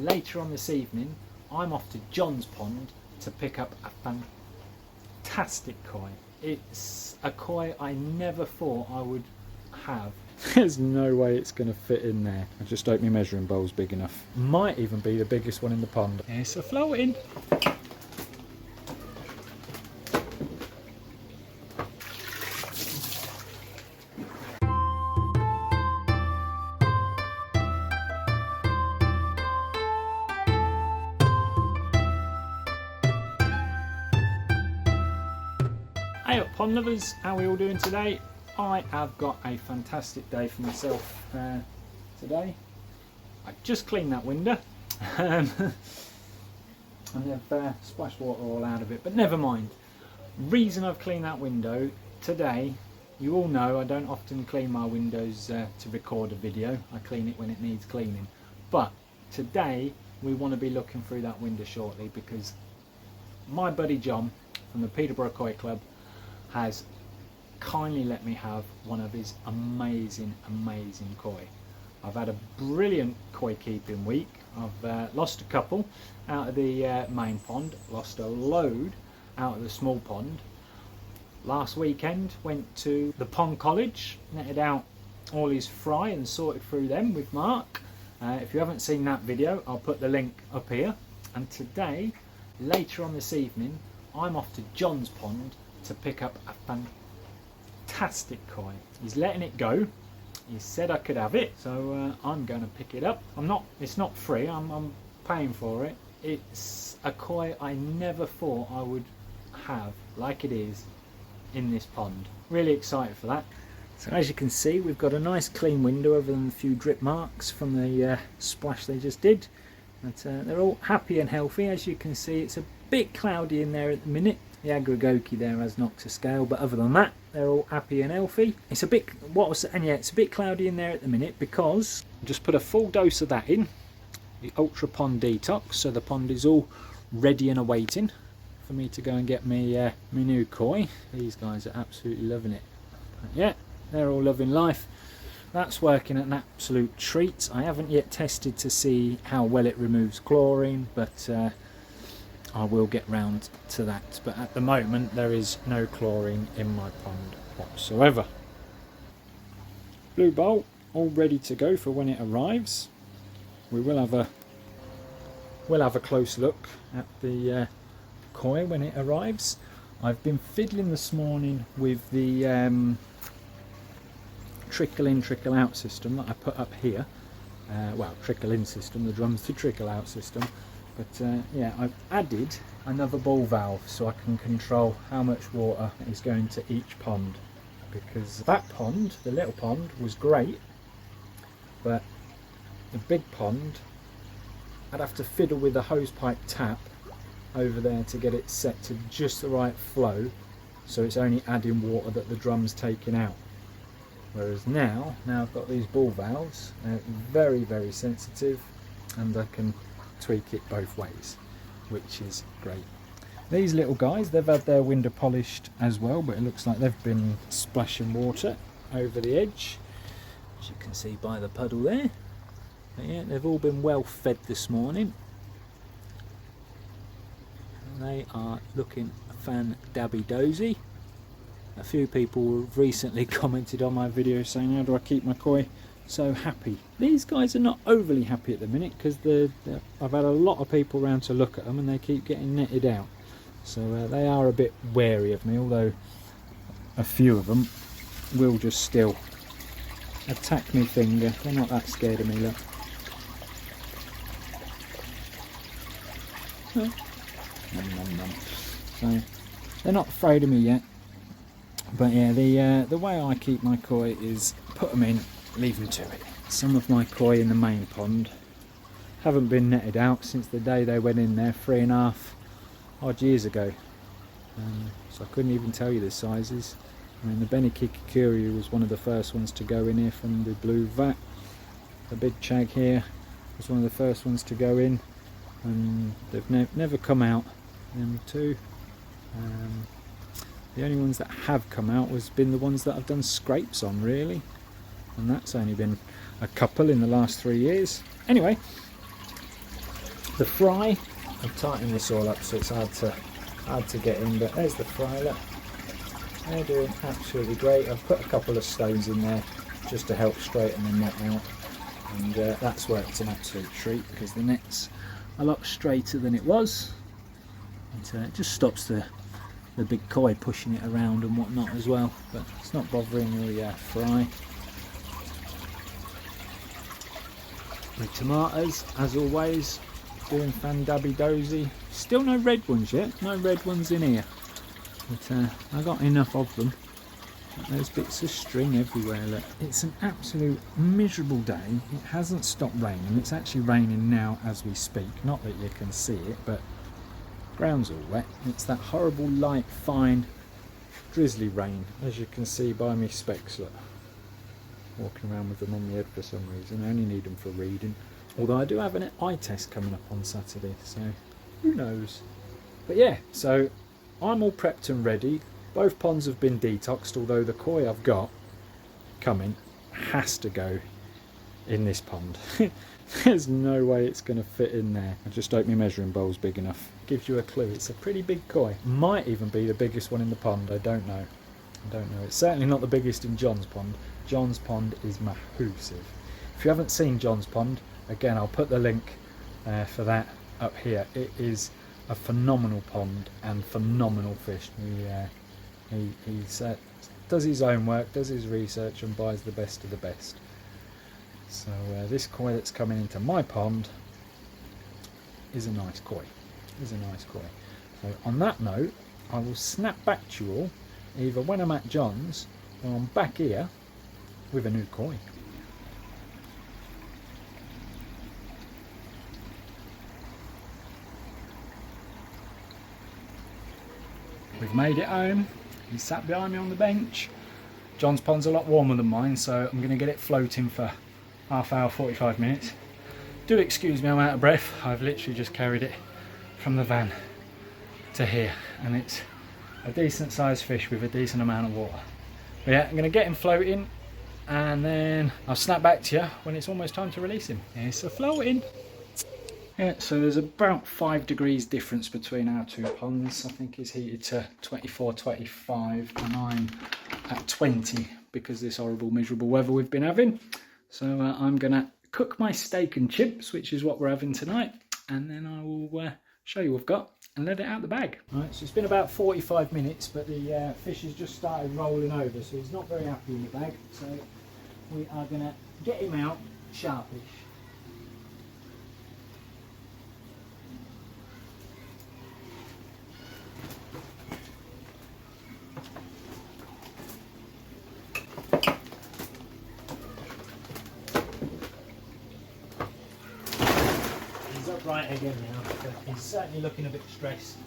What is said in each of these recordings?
later on this evening I'm off to John's Pond to pick up a fantastic koi. It's a koi I never thought I would have. There's no way it's going to fit in there. I just hope my measuring bowl's big enough. Might even be the biggest one in the pond. It's a floating. Hey up pond lovers, how are we all doing today? I have got a fantastic day for myself today. I just cleaned that window and I've splashed water all out of it, but never mind. Reason I've cleaned that window today, you all know I don't often clean my windows to record a video. I clean it when it needs cleaning, but today we want to be looking through that window shortly because my buddy John from the Peterborough Koi Club has kindly let me have one of his amazing koi. I've had a brilliant koi keeping week. I've lost a couple out of the main pond, lost a load out of the small pond. Last weekend went to the pond college, netted out all his fry and sorted through them with Mark. If you haven't seen that video, I'll put the link up here. And today, later on this evening, I'm off to John's Pond to pick up a fantastic koi. He's letting it go. He said I could have it, so I'm going to pick it up. It's not free. I'm paying for it. It's a koi I never thought I would have like it is in this pond. Really excited for that. So as you can see, we've got a nice clean window other than a few drip marks from the splash they just did. But they're all happy and healthy. As you can see, it's a bit cloudy in there at the minute. The aggregoki there has knocked to scale, but other than that, they're all happy and healthy. It's a bit it's a bit cloudy in there at the minute because I just put a full dose of that in, the Ultra Pond Detox, so the pond is all ready and awaiting for me to go and get me new koi. These guys are absolutely loving it. But yeah, they're all loving life. That's working an absolute treat. I haven't yet tested to see how well it removes chlorine, but I will get round to that. But at the moment there is no chlorine in my pond whatsoever. Blue bowl all ready to go for when it arrives. We will have a close look at the koi when it arrives. I've been fiddling this morning with the trickle in trickle out system that I put up here. Well, trickle in system, the drums to trickle out system. But yeah, I've added another ball valve so I can control how much water is going to each pond, because that pond, the little pond, was great, but the big pond I'd have to fiddle with a hose pipe tap over there to get it set to just the right flow, so it's only adding water that the drum's taking out. Whereas now I've got these ball valves, they're very sensitive, and I can tweak it both ways, which is great. These little guys, they've had their window polished as well, but it looks like they've been splashing water over the edge, as you can see by the puddle there. But yeah, they've all been well fed this morning. They are looking fan-dabby-dozy. A few people have recently commented on my video saying, how do I keep my koi so happy? These guys are not overly happy at the minute because I've had a lot of people around to look at them and they keep getting netted out, so they are a bit wary of me, although a few of them will just still attack me finger. They're not that scared of me, look. Nom, nom, nom. So they're not afraid of me yet. But yeah, the way I keep my koi is put them in, leave them to it. Some of my koi in the main pond haven't been netted out since the day they went in there 3.5 odd years ago. So I couldn't even tell you the sizes. I mean, the Benikikikuri was one of the first ones to go in here from the blue vat. The big chag here was one of the first ones to go in, and they've never come out, them two. The only ones that have come out has been the ones that I've done scrapes on, really, and that's only been a couple in the last 3 years. Anyway, The fry, I've tightened this all up so it's hard to get in, but there's the fry, look. They're doing absolutely great. I've put a couple of stones in there just to help straighten the net out, and that's worked an absolute treat because the net's a lot straighter than it was. And it just stops the big koi pushing it around and whatnot as well, but it's not bothering the fry. The tomatoes, as always, doing fan-dabby dozy. Still no red ones yet, no red ones in here, but I got enough of them. There's bits of string everywhere, look. It's an absolute miserable day. It hasn't stopped raining. It's actually raining now as we speak. Not that you can see it, but ground's all wet. It's that horrible light, fine, drizzly rain, as you can see by my specs, look. Walking around with them on my head for some reason. I only need them for reading. Although I do have an eye test coming up on Saturday, so who knows. But yeah, so I'm all prepped and ready. Both ponds have been detoxed, although the koi I've got coming has to go in this pond. There's no way it's going to fit in there. I just hope my measuring bowl's big enough. Gives you a clue. It's a pretty big koi. Might even be the biggest one in the pond. I don't know. It's certainly not the biggest in John's pond. John's pond is massive. If you haven't seen John's pond, again, I'll put the link for that up here. It is a phenomenal pond and phenomenal fish. He does his own work, does his research, and buys the best of the best. So this koi that's coming into my pond is a nice koi. So on that note, I will snap back to you all either when I'm at John's or I'm back here with a new koi. We've made it home. He's sat behind me on the bench. John's pond's a lot warmer than mine, so I'm going to get it floating for half hour, 45 minutes. Do excuse me, I'm out of breath. I've literally just carried it from the van to here, and it's a decent sized fish with a decent amount of water. But yeah, I'm going to get him floating, and then I'll snap back to you when it's almost time to release him. It's a floating. Yeah, so there's about 5 degrees difference between our two ponds. I think it's heated to 24, 25, and I'm at 20 because of this horrible, miserable weather we've been having. So I'm going to cook my steak and chips, which is what we're having tonight, and then I will show you what I've got and let it out the bag. Right, so it's been about 45 minutes, but the fish has just started rolling over, so he's not very happy in the bag. So we are going to get him out sharpish. Right again now, but he's certainly looking a bit stressed.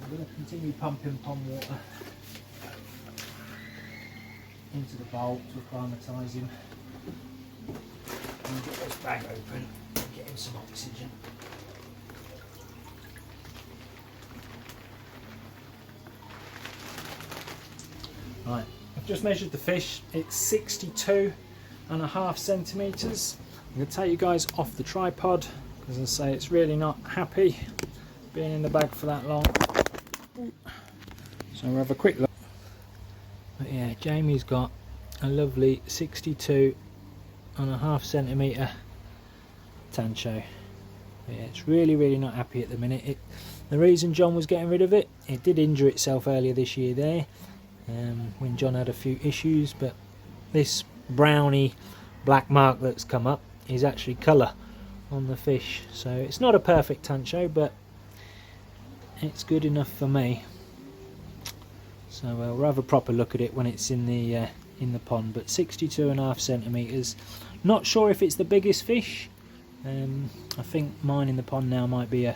I'm going to continue pumping pond water into the bowl to acclimatise him. And get this bag open and get him some oxygen. Right, I've just measured the fish. It's 62.5 centimetres. I'm going to take you guys off the tripod. As I say, it's really not happy being in the bag for that long. So we'll have a quick look. But yeah, Jamie's got a lovely 62.5 centimetre Tancho. But yeah, it's really not happy at the minute. The reason John was getting rid of it, it did injure itself earlier this year there, when John had a few issues, but this browny black mark that's come up is actually colour on the fish, so it's not a perfect Tancho, but it's good enough for me. So we'll have a proper look at it when it's in the pond. But 62.5 centimetres. Not sure if it's the biggest fish. I think mine in the pond now might be a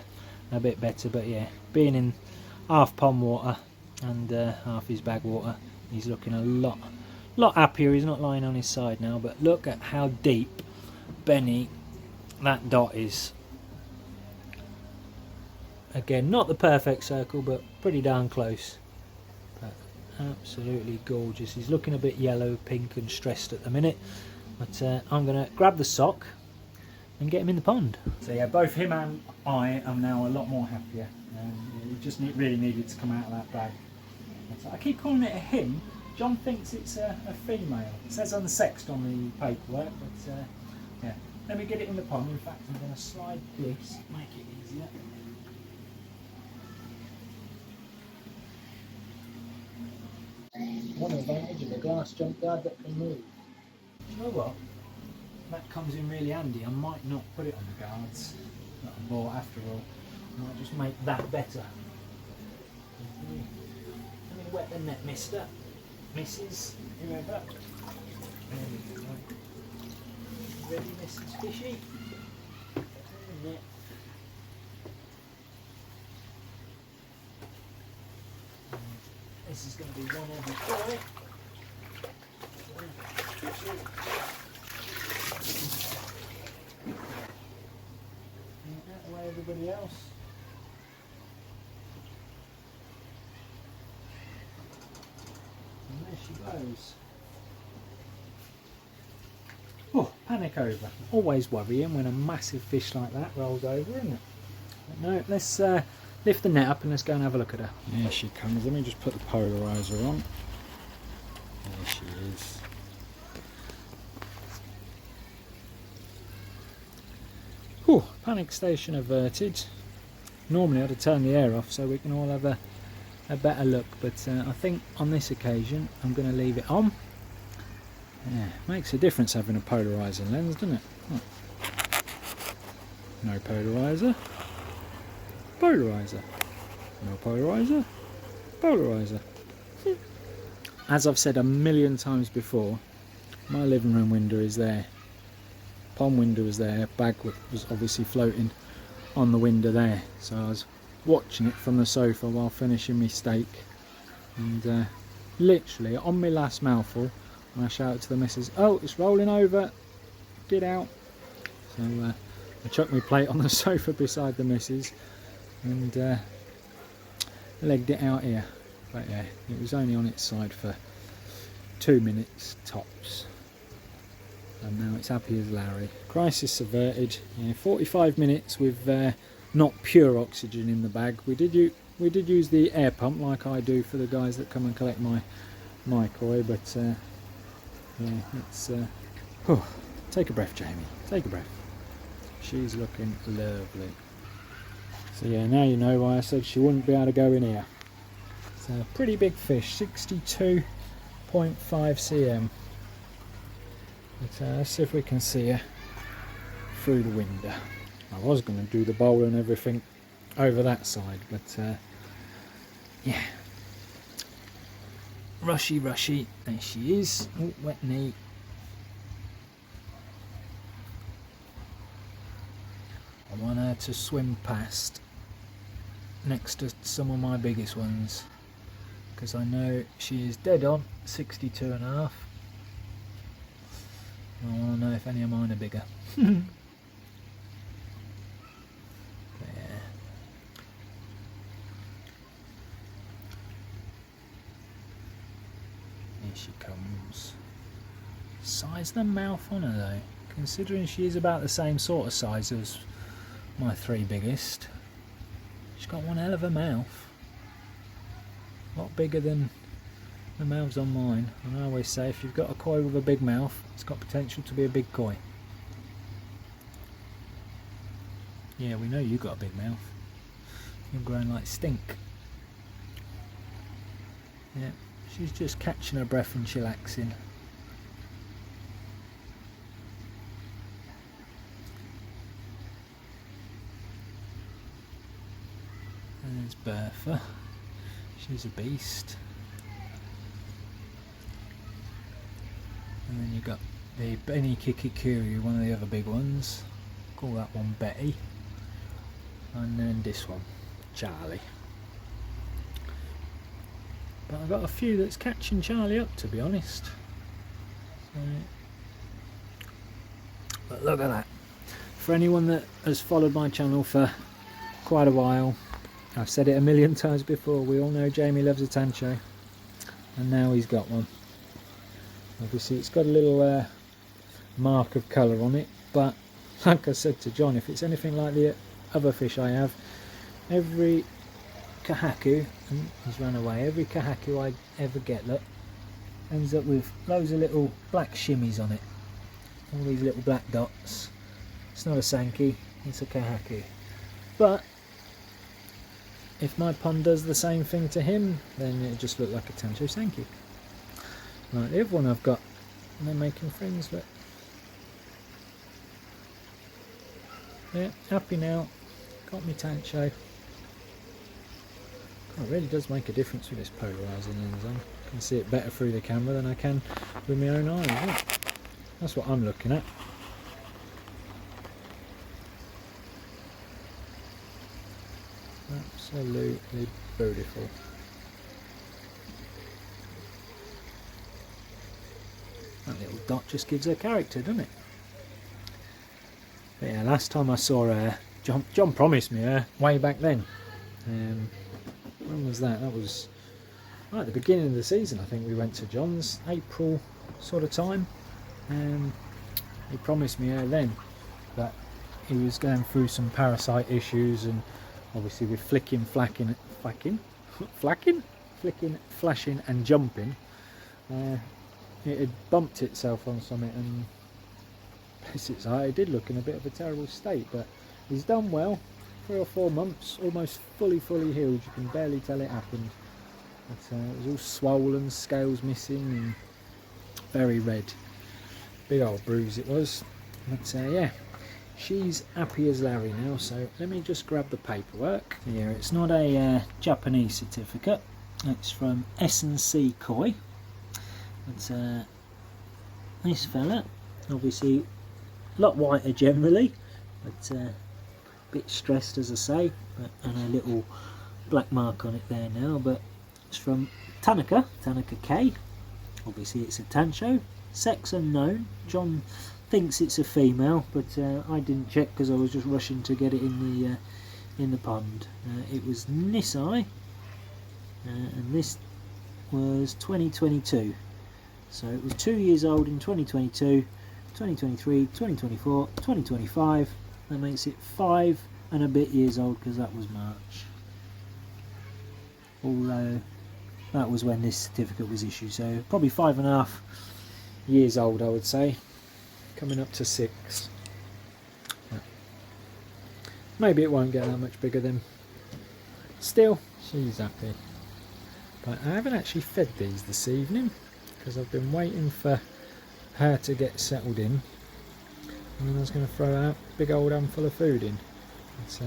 bit better, but yeah, being in half pond water and half his bag water, he's looking a lot happier. He's not lying on his side now, but look at how deep, Benny, that dot is. Again, not the perfect circle, but pretty darn close. But absolutely gorgeous. He's looking a bit yellow, pink and stressed at the minute, but I'm going to grab the sock and get him in the pond. So yeah, both him and I am now a lot more happier. He just really needed to come out of that bag. So I keep calling it a him. John thinks it's a female. It says on the sext on the paperwork, but yeah. Let me get it in the pond. In fact, I'm going to slide this, make it easier. One advantage of a glass jump guard that can move. You know what? That comes in really handy. I might not put it on the guards that I bought after all. I might just make that better. Let me wet the net, mister. Mrs. Whoever. Ready, Mrs. Fishy? Net. This is going to be one every koi. Out the way everybody else. And there she goes. Oh, panic over. Always worrying when a massive fish like that rolls over, isn't it? But no, let's lift the net up and let's go and have a look at her. There she comes. Let me just put the polarizer on. There she is. Whew, panic station averted. Normally I'd have turned the air off so we can all have a better look, but I think on this occasion I'm going to leave it on. Yeah, makes a difference having a polarising lens, doesn't it? Oh. No polarizer. Polarizer. No polarizer. Polarizer. As I've said a million times before, my living room window is there. Pond window was there. Bag was obviously floating on the window there. So I was watching it from the sofa while finishing my steak. And literally on my last mouthful, I shouted to the missus, "Oh, it's rolling over, get out." So I chucked my plate on the sofa beside the missus and legged it out here. But yeah, it was only on its side for 2 minutes tops. And now it's happy as Larry. Crisis averted. Yeah, 45 minutes with not pure oxygen in the bag. We did use the air pump like I do for the guys that come and collect my koi, but yeah, it's take a breath, Jamie, take a breath. She's looking lovely. So yeah, now you know why I said she wouldn't be able to go in here. It's a pretty big fish, 62.5 cm. But let's see if we can see her through the window. I was going to do the bowl and everything over that side, but yeah. Rushy, there she is. Oh, wet knee. I want her to swim past next to some of my biggest ones, because I know she is dead on 62.5. I want to know if any of mine are bigger. But yeah. Here she comes. Size the mouth on her though, considering she is about the same sort of size as my 3 biggest. She's got one hell of a mouth. A lot bigger than the mouths on mine. And I always say if you've got a koi with a big mouth, it's got potential to be a big koi. Yeah, we know you've got a big mouth. You're growing like stink. Yeah, she's just catching her breath and chillaxing. And there's Bertha. She's a beast. And then you've got the Benny Kikikuri, one of the other big ones. Call that one Betty. And then this one, Charlie. But I've got a few that's catching Charlie up, to be honest. So, but look at that. For anyone that has followed my channel for quite a while, I've said it a million times before, we all know Jamie loves a Tancho. And now he's got one. Obviously it's got a little mark of colour on it, but like I said to John, if it's anything like the other fish I have, every kahaku, and he's run away, every kahaku I ever get, look, ends up with loads of little black shimmies on it. All these little black dots. It's not a sankey, it's a kahaku. But if my pond does the same thing to him, then it just look like a Tancho sankey. Right, the other one I've got, and they're making friends, look. Yeah, happy now. Got me Tancho. God, it really does make a difference with this polarising lens on. I can see it better through the camera than I can with my own eyes. Yeah. That's what I'm looking at. Absolutely beautiful. That little dot just gives her character, doesn't it? But yeah, last time I saw her, John promised me her way back then. When was that? That was right at the beginning of the season. I think we went to John's, April sort of time. He promised me her then, but he was going through some parasite issues, and obviously with flicking, flashing and jumping, it had bumped itself on something, and bless its heart, it did look in a bit of a terrible state. But he's done well. 3 or 4 months, almost fully healed. You can barely tell it happened. But, it was all swollen, scales missing, and very red. Big old bruise it was. But yeah, she's happy as Larry now. So let me just grab the paperwork. Yeah, it's not a Japanese certificate. It's from S&C Koi. It's this fella, obviously a lot whiter generally, but a bit stressed, as I say, and a little black mark on it there now. But it's from Tancho K. Obviously it's a Tancho. Sex unknown. John thinks it's a female, but I didn't check because I was just rushing to get it in the pond. It was Nisai, and this was 2022. So it was 2 years old in 2022, 2023, 2024, 2025. That makes it 5 and a bit years old because that was March. Although that was when this certificate was issued, so probably 5.5 years old, I would say, coming up to 6. But maybe it won't get that much bigger then. Still, she's happy. But I haven't actually fed these this evening because I've been waiting for her to get settled in, and then I was going to throw out a big old handful of food in. But,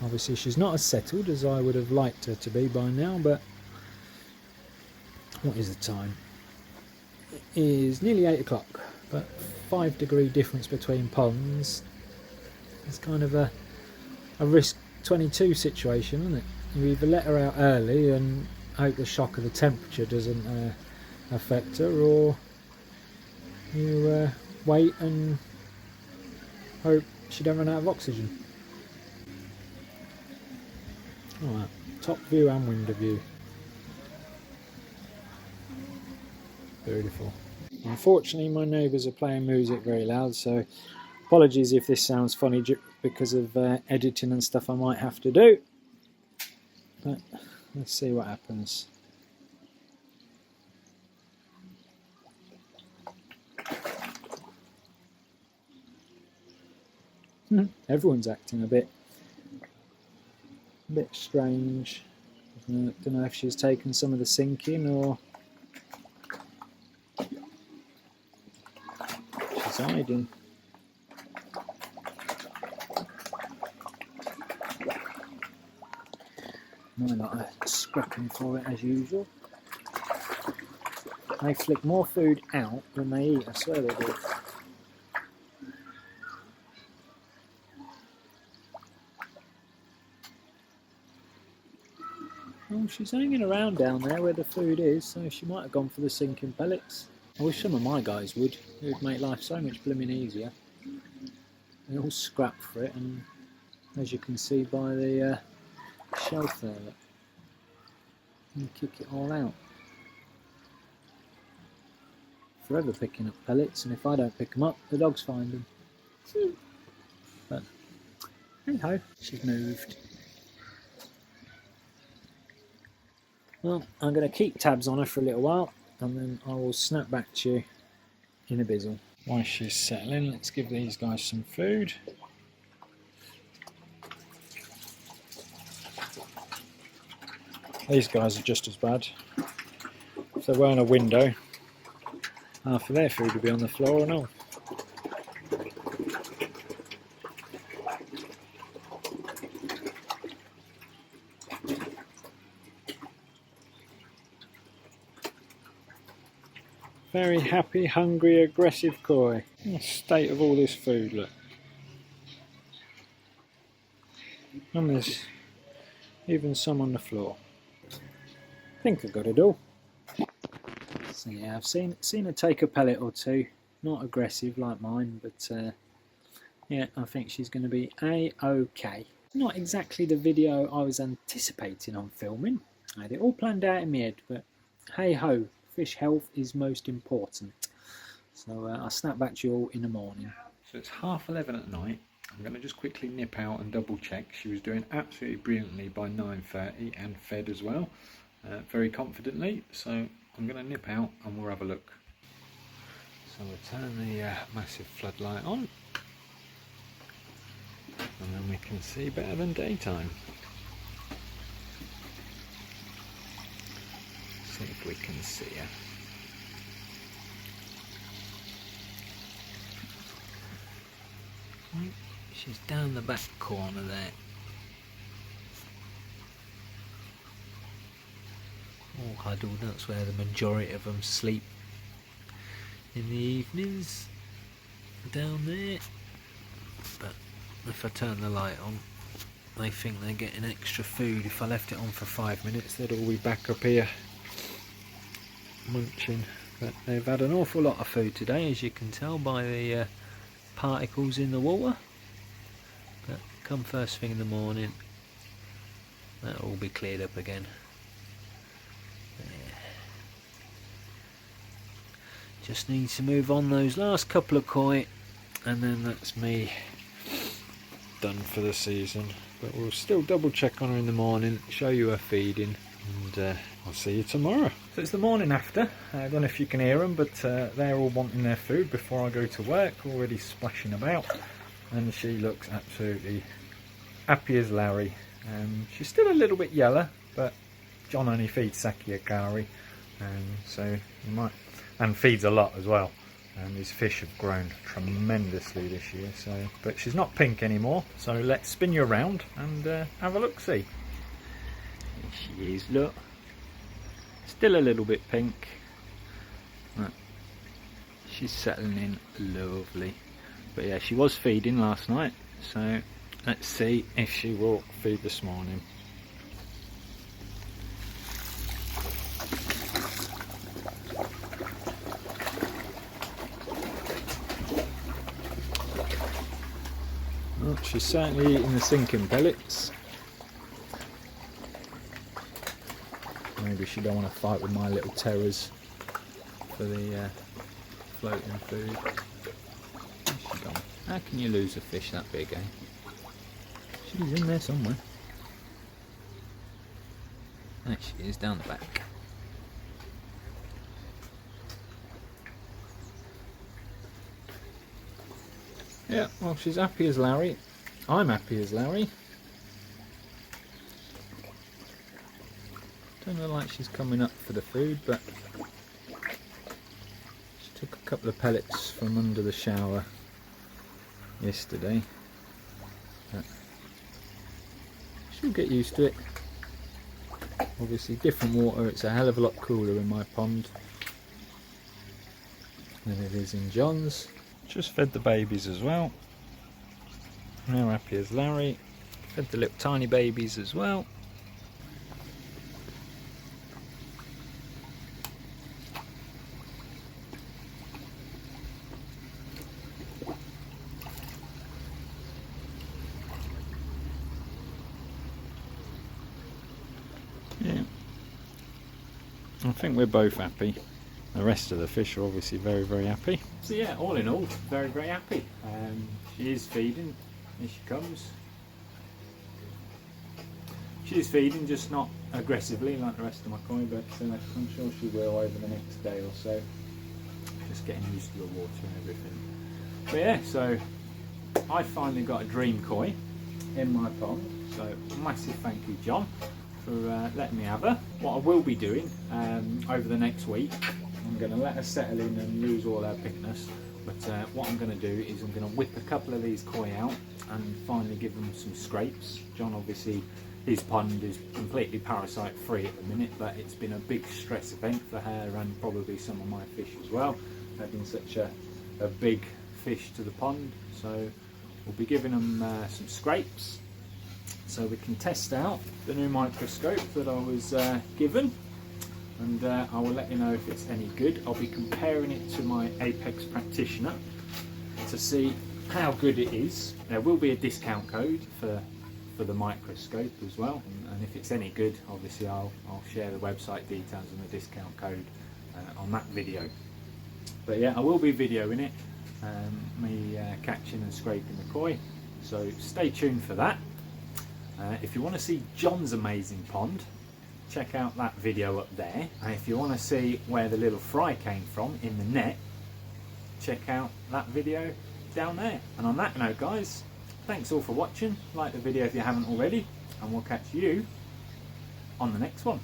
obviously she's not as settled as I would have liked her to be by now. But what is the time? It is nearly 8 o'clock, but 5-degree difference between ponds. It's kind of a risk 22 situation, isn't it? You either let her out early and hope the shock of the temperature doesn't affect her, or you wait and hope she don't run out of oxygen. Alright, top view and window view. Beautiful. Unfortunately my neighbours are playing music very loud, so apologies if this sounds funny because of editing and stuff I might have to do. But let's see what happens. Everyone's acting a bit strange. Don't know if she's taken some of the sinking or she's hiding. Might not are scrapping for it as usual. They flick more food out than they eat, I swear they do. Oh, she's hanging around down there where the food is, so she might have gone for the sinking pellets. I wish some of my guys would. It would make life so much blooming easier. They all scrap for it, and as you can see by the shelf there, look, you kick it all out. Forever picking up pellets, and if I don't pick them up, the dogs find them. But hey ho, she's moved. Well, I'm going to keep tabs on her for a little while, and then I will snap back to you in a bizzle. While she's settling, let's give these guys some food. These guys are just as bad. If they weren't a window, half of their food would be on the floor and all. Very happy, hungry, aggressive koi. The state of all this food, look. And there's even some on the floor. I think I got it all. So yeah, I've seen her take a pellet or two. Not aggressive like mine, but yeah, I think she's going to be a-okay. Not exactly the video I was anticipating on filming. I had it all planned out in my head, but hey ho, fish health is most important. So I'll snap back to you all in the morning. So it's 11:30 at night. I'm going to just quickly nip out and double check. She was doing absolutely brilliantly by 9:30 and fed as well, very confidently. So I'm going to nip out and we'll have a look. So we'll turn the massive floodlight on, and then we can see better than daytime. See if we can see her. She's down the back corner there. All huddled, that's where the majority of them sleep in the evenings, down there. But if I turn the light on, they think they're getting extra food. If I left it on for 5 minutes, they'd all be back up here munching. But they've had an awful lot of food today, as you can tell by the particles in the water. But come first thing in the morning, that'll all be cleared up again. Yeah. Just need to move on those last couple of koi, and then that's me done for the season. But we'll still double check on her in the morning, show you her feeding, and I'll see you tomorrow. So it's the morning after. I don't know if you can hear them, but they're all wanting their food before I go to work, already splashing about. And she looks absolutely happy as Larry. She's still a little bit yellow, but John only feeds Saki Akari, so you might, and feeds a lot as well. And these fish have grown tremendously this year. So, but she's not pink anymore. So let's spin you around and have a look. See. Here she is. Look, still a little bit pink. But she's settling in lovely. But yeah, she was feeding last night. So let's see if she will feed this morning. Well, she's certainly eating the sinking pellets. Maybe she don't want to fight with my little terrors for the floating food. Where's she gone? How can you lose a fish that big, eh? She's in there somewhere. There she is, down the back. Yeah, well, she's happy as Larry. I'm happy as Larry. Don't look like she's coming up for the food, but she took a couple of pellets from under the shower yesterday. But she'll get used to it. Obviously, different water. It's a hell of a lot cooler in my pond than it is in John's. Just fed the babies as well. Now happy as Larry. Fed the little tiny babies as well. Yeah. I think we're both happy. The rest of the fish are obviously very, very happy. So yeah, all in all, very, very happy. She is feeding. Here she comes. She is feeding, just not aggressively like the rest of my koi, but I'm sure she will over the next day or so. Just getting used to the water and everything. But yeah, so I finally got a dream koi in my pond. So massive thank you, John, for letting me have her. What I will be doing over the next week, I'm going to let her settle in and lose all her pinkness. But what I'm going to do is I'm going to whip a couple of these koi out and finally give them some scrapes. John, obviously, his pond is completely parasite free at the minute, but it's been a big stress event for her and probably some of my fish as well, having such a big fish to the pond. So we'll be giving them some scrapes so we can test out the new microscope that I was given, and I will let you know if it's any good. I'll be comparing it to my Apex Practitioner to see how good it is. There will be a discount code for the microscope as well, and if it's any good, obviously I'll share the website details and the discount code on that video. But yeah, I will be videoing it, me catching and scraping the koi, so stay tuned for that. If you want to see John's amazing pond, check out that video up there, and if you want to see where the little fry came from in the net, check out that video down there. And on that note, guys, thanks all for watching. Like the video if you haven't already, and we'll catch you on the next one.